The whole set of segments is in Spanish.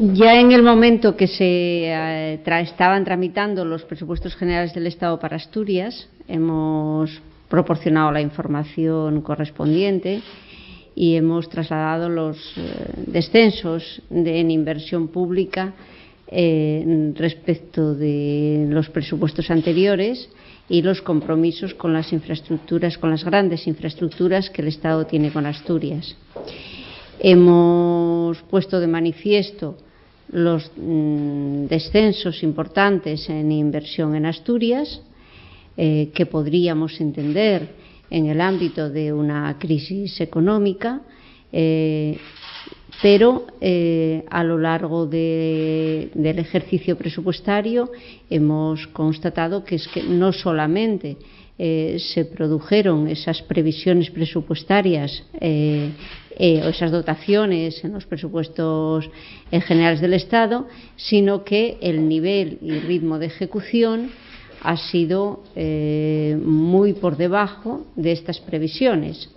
Ya en el momento que se estaban tramitando los presupuestos generales del Estado para Asturias, hemos proporcionado la información correspondiente y hemos trasladado los descensos en inversión pública respecto de los presupuestos anteriores y los compromisos con las infraestructuras, con las grandes infraestructuras que el Estado tiene con Asturias. Hemos puesto de manifiesto los descensos importantes en inversión en Asturias, que podríamos entender en el ámbito de una crisis económica, pero a lo largo del ejercicio presupuestario hemos constatado que no solamente se produjeron esas previsiones presupuestarias o esas dotaciones en los presupuestos generales del Estado, sino que el nivel y ritmo de ejecución ha sido muy por debajo de estas previsiones.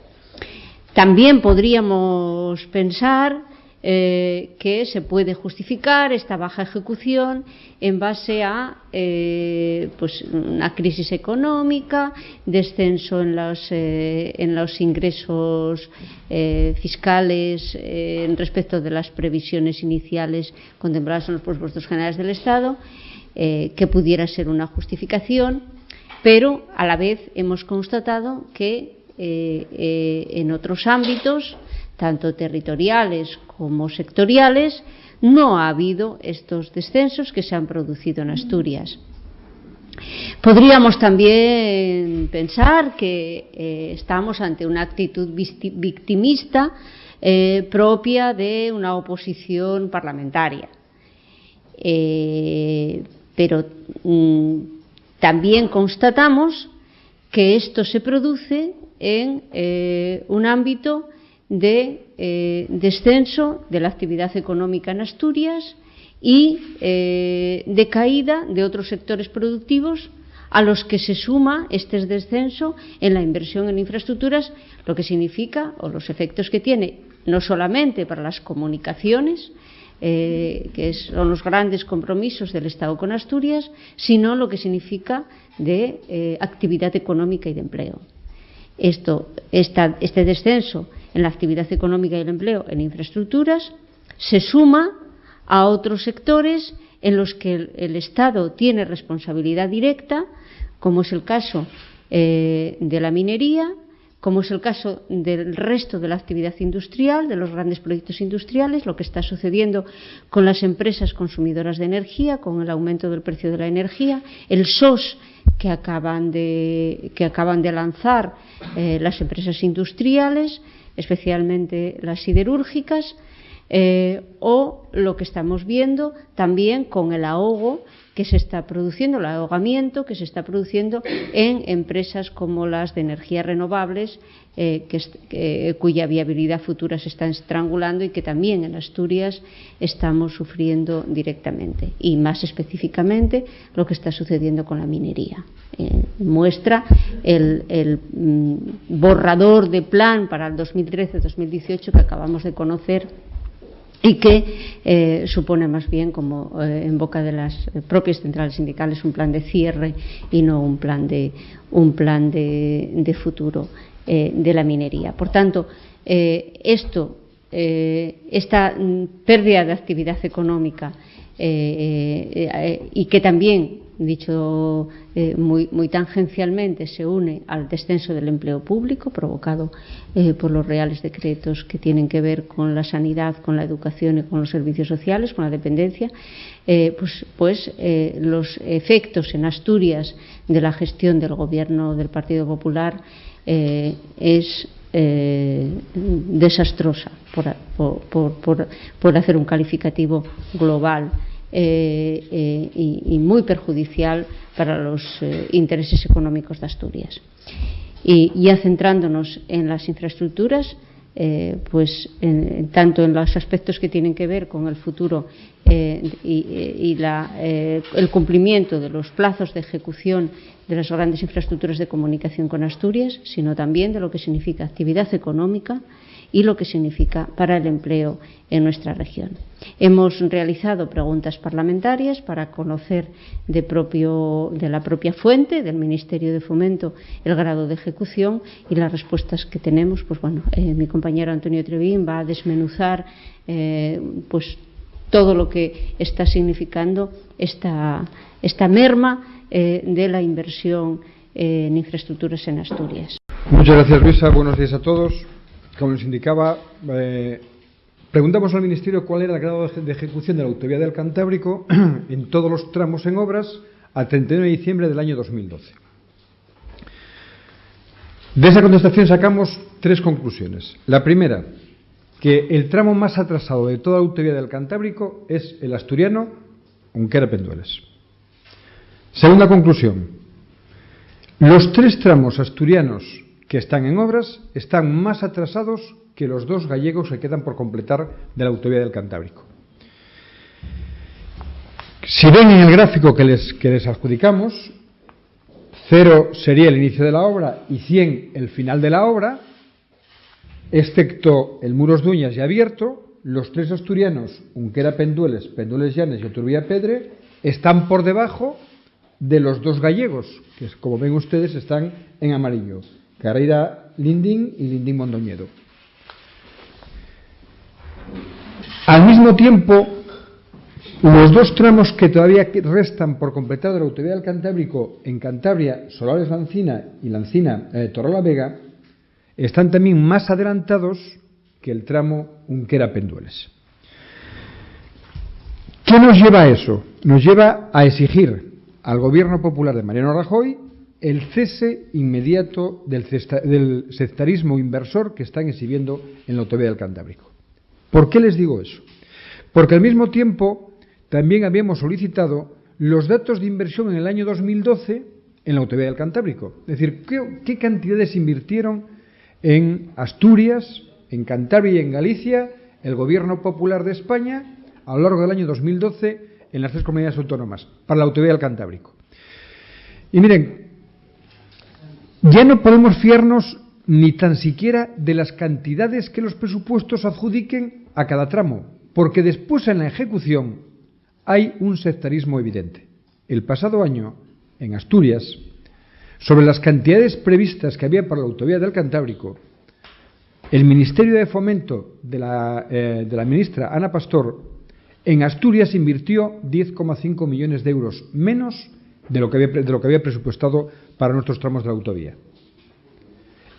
También podríamos pensar que se puede justificar esta baja ejecución en base a una crisis económica, descenso en los ingresos fiscales respecto de las previsiones iniciales contempladas en los presupuestos generales del Estado, que pudiera ser una justificación, pero a la vez hemos constatado que en otros ámbitos, tanto territoriales como sectoriales, no ha habido estos descensos que se han producido en Asturias. Podríamos también pensar que estamos ante una actitud victimista propia de una oposición parlamentaria. Pero también constatamos que esto se produce en un ámbito de descenso de la actividad económica en Asturias y de caída de otros sectores productivos a los que se suma este descenso en la inversión en infraestructuras, lo que significa, o los efectos que tiene, no solamente para las comunicaciones, que son los grandes compromisos del Estado con Asturias, sino lo que significa de actividad económica y de empleo. Este descenso en la actividad económica y el empleo en infraestructuras se suma a otros sectores en los que el Estado tiene responsabilidad directa, como es el caso de la minería, como es el caso del resto de la actividad industrial, de los grandes proyectos industriales, lo que está sucediendo con las empresas consumidoras de energía, con el aumento del precio de la energía, el SOS que acaban de lanzar las empresas industriales, especialmente las siderúrgicas, o lo que estamos viendo también con el ahogo que se está produciendo, el ahogamiento que se está produciendo en empresas como las de energías renovables, cuya viabilidad futura se está estrangulando y que también en Asturias estamos sufriendo directamente, y más específicamente lo que está sucediendo con la minería. Muestra el borrador de plan para el 2013-2018 que acabamos de conocer y que supone más bien, como en boca de las propias centrales sindicales, un plan de cierre y no un plan de futuro de la minería. Por tanto, esta pérdida de actividad económica y que también, dicho muy tangencialmente, se une al descenso del empleo público provocado por los reales decretos que tienen que ver con la sanidad, con la educación y con los servicios sociales, con la dependencia, los efectos en Asturias de la gestión del gobierno del Partido Popular es desastrosa, por hacer un calificativo global, y muy perjudicial para los intereses económicos de Asturias. Y ya centrándonos en las infraestructuras, tanto en los aspectos que tienen que ver con el futuro y el cumplimiento de los plazos de ejecución de las grandes infraestructuras de comunicación con Asturias, sino también de lo que significa actividad económica y lo que significa para el empleo en nuestra región. Hemos realizado preguntas parlamentarias para conocer de la propia fuente, del Ministerio de Fomento, el grado de ejecución, y las respuestas que tenemos, pues bueno, mi compañero Antonio Trevín va a desmenuzar pues todo lo que está significando esta merma de la inversión en infraestructuras en Asturias. Muchas gracias, Luisa. Buenos días a todos. Como nos indicaba, preguntamos al Ministerio cuál era el grado de ejecución de la autovía del Cantábrico en todos los tramos en obras al 31 de diciembre del año 2012. De esa contestación sacamos 3 conclusiones. La primera, que el tramo más atrasado de toda la autovía del Cantábrico es el asturiano Unquera-Pendueles. Segunda conclusión, los 3 tramos asturianos que están en obras están más atrasados que los 2 gallegos que quedan por completar de la autovía del Cantábrico. Si ven en el gráfico que les adjudicamos, 0 sería el inicio de la obra y 100 el final de la obra, excepto el Muros Duñas y Abierto, los 3 asturianos, Unquera-Pendueles, Pendueles-Llanes y Oturbía-Pedre, están por debajo de los 2 gallegos, que como ven ustedes están en amarillo, Carreira-Lindín y Lindín-Mondoñedo. Al mismo tiempo, los 2 tramos que todavía restan por completar de la autovía del Cantábrico en Cantabria, Solares-Lancina y Lancina-Torrelavega, están también más adelantados que el tramo Unquera-Pendueles. ¿Qué nos lleva a eso? Nos lleva a exigir al Gobierno Popular de Mariano Rajoy el cese inmediato del sectarismo inversor que están exhibiendo en la autovía del Cantábrico. ¿Por qué les digo eso? Porque al mismo tiempo también habíamos solicitado los datos de inversión en el año 2012 en la autovía del Cantábrico. Es decir, ¿qué cantidades invirtieron en Asturias, en Cantabria y en Galicia el Gobierno Popular de España a lo largo del año 2012 en las 3 comunidades autónomas para la autovía del Cantábrico? Y miren, ya no podemos fiarnos ni tan siquiera de las cantidades que los presupuestos adjudiquen a cada tramo, porque después en la ejecución hay un sectarismo evidente. El pasado año, en Asturias, sobre las cantidades previstas que había para la autovía del Cantábrico, el Ministerio de Fomento de la ministra Ana Pastor en Asturias invirtió 10,5 millones de euros menos de lo que había presupuestado para nuestros tramos de la autovía.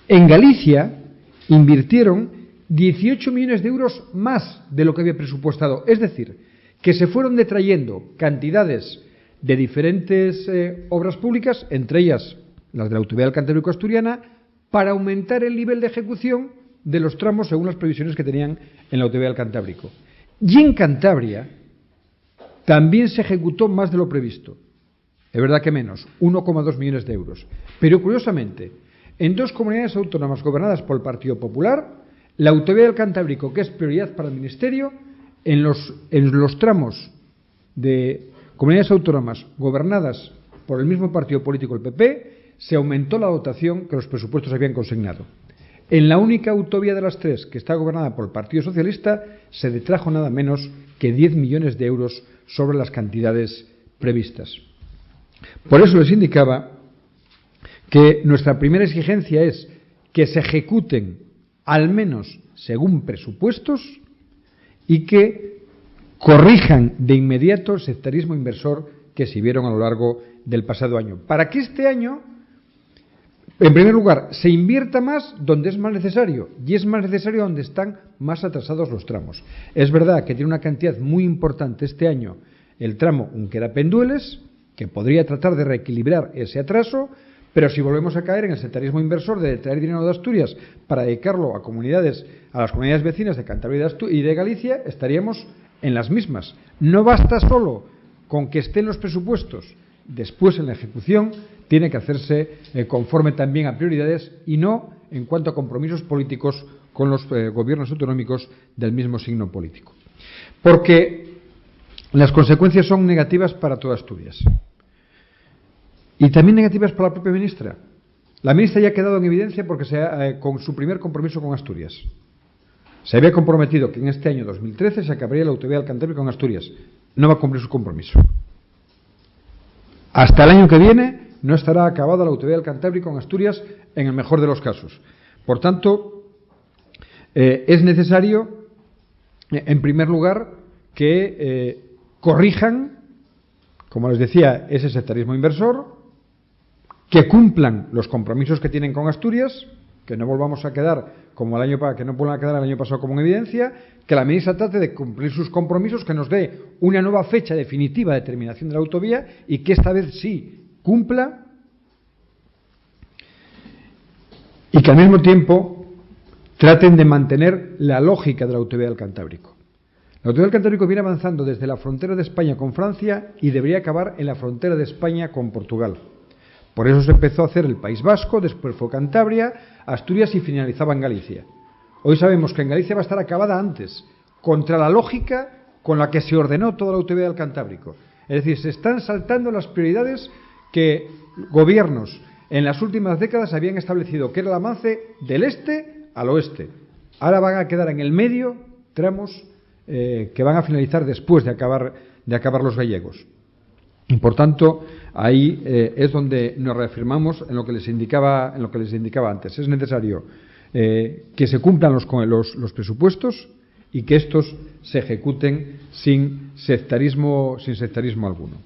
En Galicia invirtieron 18 millones de euros más de lo que había presupuestado. Es decir, que se fueron detrayendo cantidades de diferentes obras públicas, entre ellas las de la autovía del Cantábrico asturiana, para aumentar el nivel de ejecución de los tramos según las previsiones que tenían en la autovía del Cantábrico. Y en Cantabria también se ejecutó más de lo previsto. Es verdad que menos, 1,2 millones de euros. Pero curiosamente, en 2 comunidades autónomas gobernadas por el Partido Popular, la autovía del Cantábrico, que es prioridad para el Ministerio, en los tramos de comunidades autónomas gobernadas por el mismo partido político, el PP, se aumentó la dotación que los presupuestos habían consignado. En la única autovía de las 3 que está gobernada por el Partido Socialista se detrajo nada menos que 10 millones de euros sobre las cantidades previstas. Por eso les indicaba que nuestra primera exigencia es que se ejecuten al menos según presupuestos y que corrijan de inmediato el sectarismo inversor que se vieron a lo largo del pasado año, para que este año, en primer lugar, se invierta más donde es más necesario, y es más necesario donde están más atrasados los tramos. Es verdad que tiene una cantidad muy importante este año el tramo Unquera-Pendueles, que podría tratar de reequilibrar ese atraso, pero si volvemos a caer en el sectarismo inversor de traer dinero de Asturias para dedicarlo a las comunidades vecinas de Cantabria y de Galicia, estaríamos en las mismas. No basta solo con que estén los presupuestos, después en la ejecución tiene que hacerse conforme también a prioridades y no en cuanto a compromisos políticos con los gobiernos autonómicos del mismo signo político. Porque las consecuencias son negativas para toda Asturias. Y también negativas para la propia ministra. La ministra ya ha quedado en evidencia porque con su primer compromiso con Asturias. Se había comprometido que en este año 2013 se acabaría la autovía del Cantábrico en Asturias. No va a cumplir su compromiso. Hasta el año que viene no estará acabada la autovía del Cantábrico en Asturias, en el mejor de los casos. Por tanto, es necesario, en primer lugar, que corrijan, como les decía, ese sectarismo inversor, que cumplan los compromisos que tienen con Asturias, que no volvamos a quedar como que no vuelvan a quedar el año pasado como en evidencia, que la ministra trate de cumplir sus compromisos, que nos dé una nueva fecha definitiva de terminación de la autovía y que esta vez sí cumpla, y que al mismo tiempo traten de mantener la lógica de la autovía del Cantábrico. La autovía del Cantábrico viene avanzando desde la frontera de España con Francia y debería acabar en la frontera de España con Portugal. Por eso se empezó a hacer el País Vasco, después fue Cantabria, Asturias y finalizaba en Galicia. Hoy sabemos que en Galicia va a estar acabada antes, contra la lógica con la que se ordenó toda la autovía del Cantábrico. Es decir, se están saltando las prioridades que gobiernos en las últimas décadas habían establecido, que era el avance del este al oeste. Ahora van a quedar en el medio tramos que van a finalizar después de acabar los gallegos. Y por tanto, ahí es donde nos reafirmamos en lo que les indicaba antes. Es necesario que se cumplan los presupuestos y que estos se ejecuten sin sectarismo alguno.